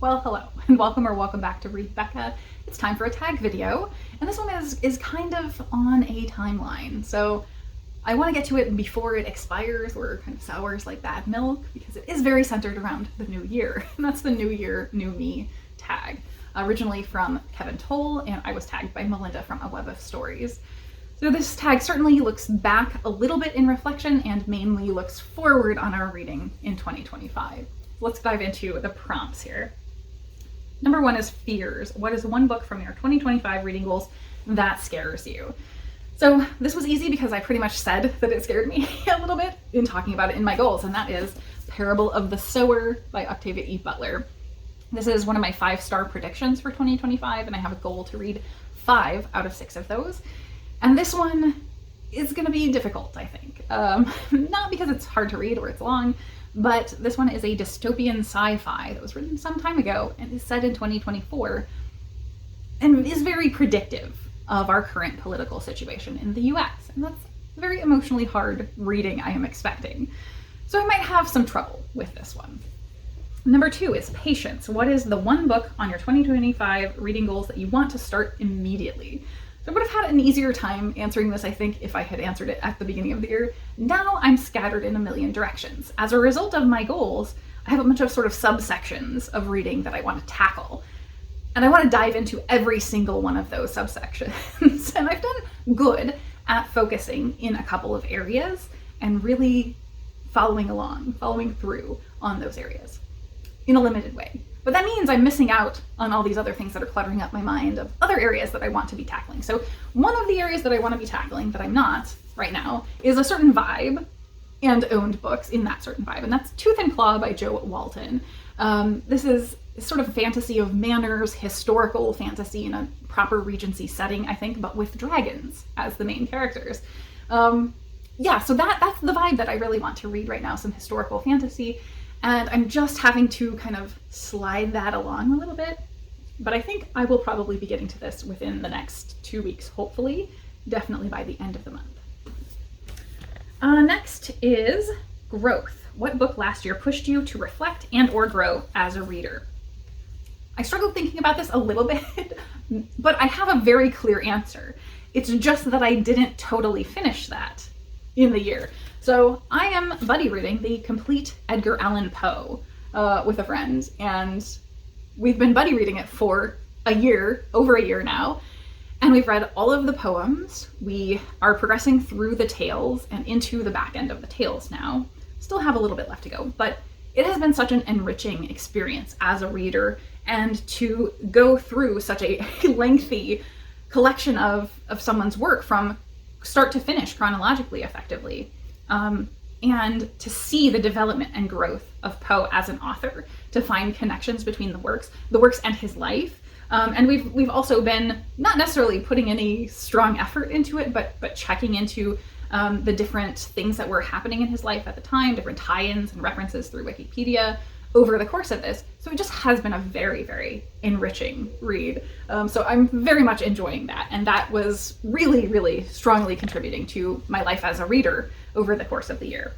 Well, hello and welcome back to Read Becca. It's time for a tag video, and this one is kind of on a timeline. So I want to get to it before it expires or kind of sours like bad milk, because it is very centered around the new year, and that's the New Year, New Me tag. Originally from Kevin Towle, and I was tagged by Melinda from A Web of Stories. So this tag certainly looks back a little bit in reflection and mainly looks forward on our reading in 2025. Let's dive into the prompts here. Number one is fears. What is one book from your 2025 reading goals that scares you? So this was easy because I pretty much said that it scared me a little bit in talking about it in my goals, and that is Parable of the Sower by Octavia E. Butler. This is one of my 5-star predictions for 2025, and I have a goal to read 5 out of 6 of those. And this one is going to be difficult, I think. Not because it's hard to read or it's long, but this one is a dystopian sci-fi that was written some time ago and is set in 2024 and is very predictive of our current political situation in the US. And that's very emotionally hard reading I am expecting. So I might have some trouble with this one. Number 2 is patience. What is the one book on your 2025 reading goals that you want to start immediately? So I would have had an easier time answering this, I think, if I had answered it at the beginning of the year. Now I'm scattered in a million directions. As a result of my goals, I have a bunch of sort of subsections of reading that I want to tackle. And I want to dive into every single one of those subsections. And I've done good at focusing in a couple of areas and really following through on those areas in a limited way. But that means I'm missing out on all these other things that are cluttering up my mind of other areas that I want to be tackling. So one of the areas that I want to be tackling that I'm not right now is a certain vibe and owned books in that certain vibe. And that's Tooth and Claw by Jo Walton. This is sort of fantasy of manners, historical fantasy in a proper Regency setting, I think, but with dragons as the main characters. So that's the vibe that I really want to read right now, some historical fantasy. And I'm just having to kind of slide that along a little bit. But I think I will probably be getting to this within the next 2 weeks, hopefully, definitely by the end of the month. Next is growth. What book last year pushed you to reflect and or grow as a reader? I struggled thinking about this a little bit, but I have a very clear answer. It's just that I didn't totally finish that in the year. So I am buddy reading the complete Edgar Allan Poe with a friend, and we've been buddy reading it for over a year now, and we've read all of the poems. We are progressing through the tales and into the back end of the tales now. Still have a little bit left to go, but it has been such an enriching experience as a reader, and to go through such a lengthy collection of someone's work from start to finish chronologically effectively. And to see the development and growth of Poe as an author, to find connections between the works and his life. And we've also been not necessarily putting any strong effort into it, but checking into the different things that were happening in his life at the time, different tie-ins and references through Wikipedia over the course of this. So it just has been a very, very enriching read. So I'm very much enjoying that. And that was really, really strongly contributing to my life as a reader over the course of the year.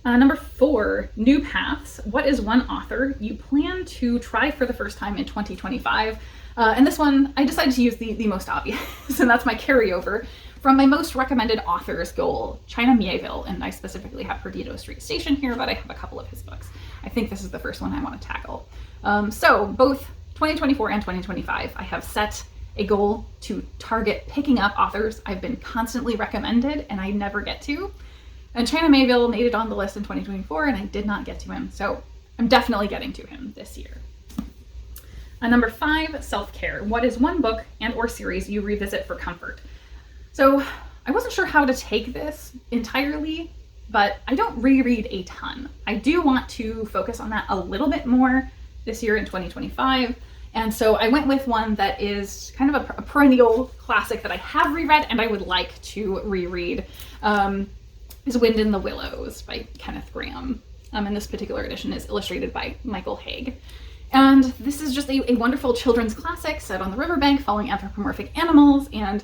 Number 4, new paths. What is one author you plan to try for the first time in 2025? And this one, I decided to use the most obvious, and that's my carryover from my most recommended author's goal, China Miéville, and I specifically have Perdido Street Station here, but I have a couple of his books. I think this is the first one I want to tackle. So both 2024 and 2025, I have set a goal to target picking up authors I've been constantly recommended and I never get to. And China Miéville made it on the list in 2024 and I did not get to him. So I'm definitely getting to him this year. Number 5, self-care. What is one book and or series you revisit for comfort? So I wasn't sure how to take this entirely, but I don't reread a ton. I do want to focus on that a little bit more this year in 2025. And so I went with one that is kind of a perennial classic that I have reread and I would like to reread. Is Wind in the Willows by Kenneth Grahame. And this particular edition is illustrated by Michael Haig. And this is just a wonderful children's classic set on the riverbank following anthropomorphic animals and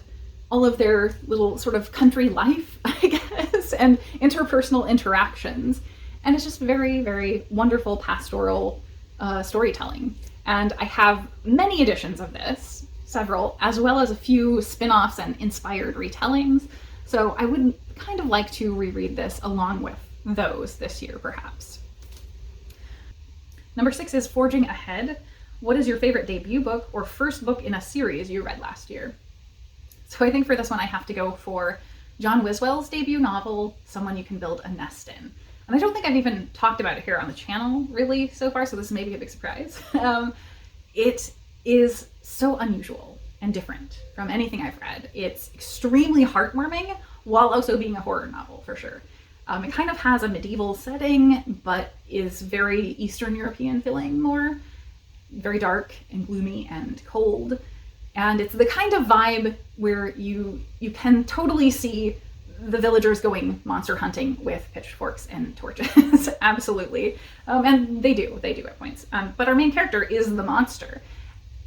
all of their little sort of country life, I guess, and interpersonal interactions. And it's just very, very wonderful pastoral storytelling. And I have many editions of this, several, as well as a few spin-offs and inspired retellings. So I would kind of like to reread this along with those this year, perhaps. Number 6 is Forging Ahead. What is your favorite debut book or first book in a series you read last year? So I think for this one I have to go for John Wiswell's debut novel, Someone You Can Build a Nest In. And I don't think I've even talked about it here on the channel really so far, so this may be a big surprise. It is so unusual and different from anything I've read. It's extremely heartwarming while also being a horror novel for sure. It kind of has a medieval setting, but is very Eastern European feeling more, very dark and gloomy and cold. And it's the kind of vibe where you can totally see the villagers going monster hunting with pitchforks and torches. Absolutely. And they do at points. But our main character is the monster.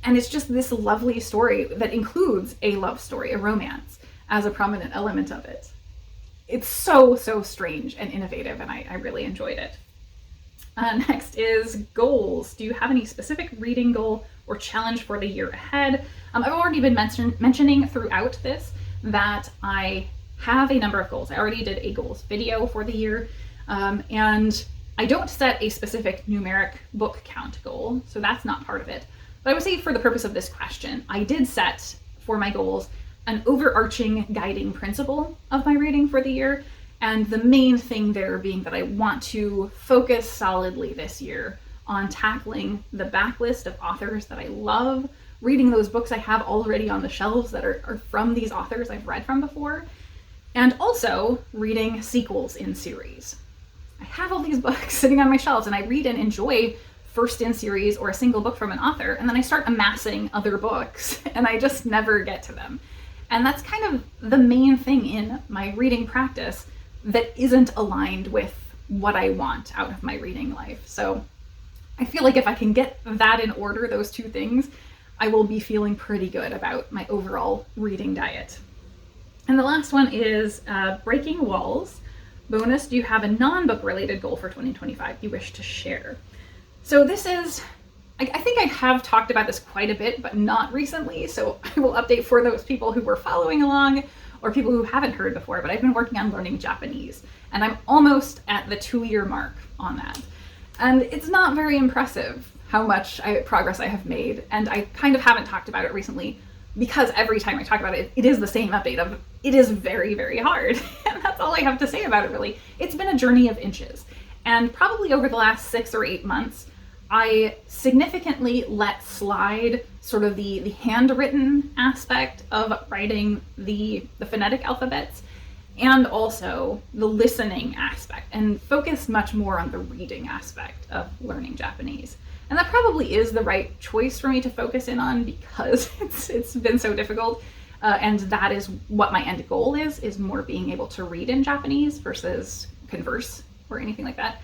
And it's just this lovely story that includes a love story, a romance, as a prominent element of it. It's so strange and innovative, and I really enjoyed it. Next is goals. Do you have any specific reading goal or challenge for the year ahead? I've already been mentioning throughout this that I have a number of goals. I already did a goals video for the year, and I don't set a specific numeric book count goal, so that's not part of it. But I would say for the purpose of this question, I did set for my goals an overarching guiding principle of my reading for the year, and the main thing there being that I want to focus solidly this year on tackling the backlist of authors that I love, reading those books I have already on the shelves that are from these authors I've read from before, and also reading sequels in series. I have all these books sitting on my shelves and I read and enjoy first in series or a single book from an author, and then I start amassing other books and I just never get to them. And that's kind of the main thing in my reading practice that isn't aligned with what I want out of my reading life. So I feel like if I can get that in order, those two things, I will be feeling pretty good about my overall reading diet. And the last one is Breaking Walls. Bonus, do you have a non-book related goal for 2025 you wish to share? So this is, I think I have talked about this quite a bit, but not recently. So I will update for those people who were following along or people who haven't heard before, but I've been working on learning Japanese and I'm almost at the 2-year mark on that. And it's not very impressive how much progress I have made. And I kind of haven't talked about it recently because every time I talk about it, it is the same update of it is very hard. And that's all I have to say about it really. It's been a journey of inches. And probably over the last 6 or 8 months, I significantly let slide sort of the handwritten aspect of writing the phonetic alphabets and also the listening aspect and focus much more on the reading aspect of learning Japanese. And that probably is the right choice for me to focus in on because it's been so difficult. And that is what my end goal is more being able to read in Japanese versus converse or anything like that.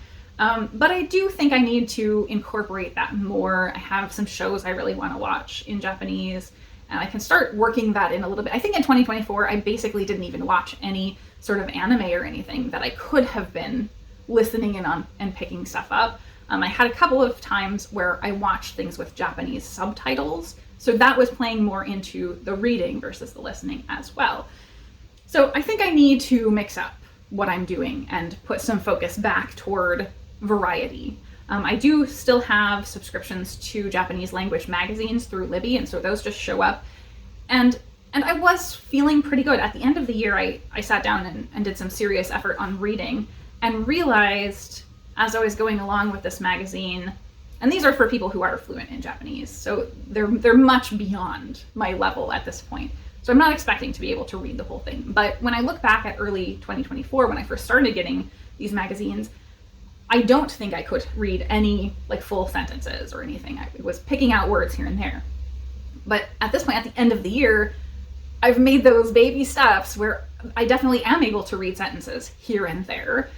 But I do think I need to incorporate that more. I have some shows I really want to watch in Japanese, and I can start working that in a little bit. I think in 2024, I basically didn't even watch any sort of anime or anything that I could have been listening in on and picking stuff up. I had a couple of times where I watched things with Japanese subtitles, so that was playing more into the reading versus the listening as well. So I think I need to mix up what I'm doing and put some focus back toward variety. I do still have subscriptions to Japanese language magazines through Libby, and so those just show up. And I was feeling pretty good. At the end of the year, I sat down and did some serious effort on reading and realized as I was going along with this magazine, and these are for people who are fluent in Japanese, so they're much beyond my level at this point. So I'm not expecting to be able to read the whole thing. But when I look back at early 2024, when I first started getting these magazines, I don't think I could read any like full sentences or anything. I was picking out words here and there. But at this point, at the end of the year, I've made those baby steps where I definitely am able to read sentences here and there.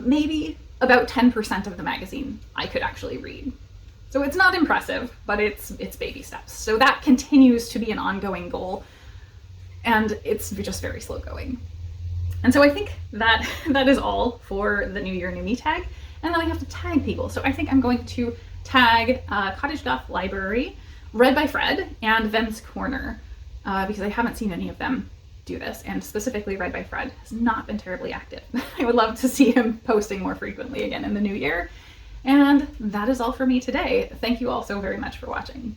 Maybe about 10% of the magazine I could actually read. So it's not impressive, but it's baby steps. So that continues to be an ongoing goal, and it's just very slow going. And so I think that is all for the New Year, New Me tag. And then I have to tag people. So I think I'm going to tag Cottage Goth Library, Read by Fred, and Vem's Corner, because I haven't seen any of them do this, and specifically Read by Fred has not been terribly active. I would love to see him posting more frequently again in the new year. And that is all for me today. Thank you all so very much for watching.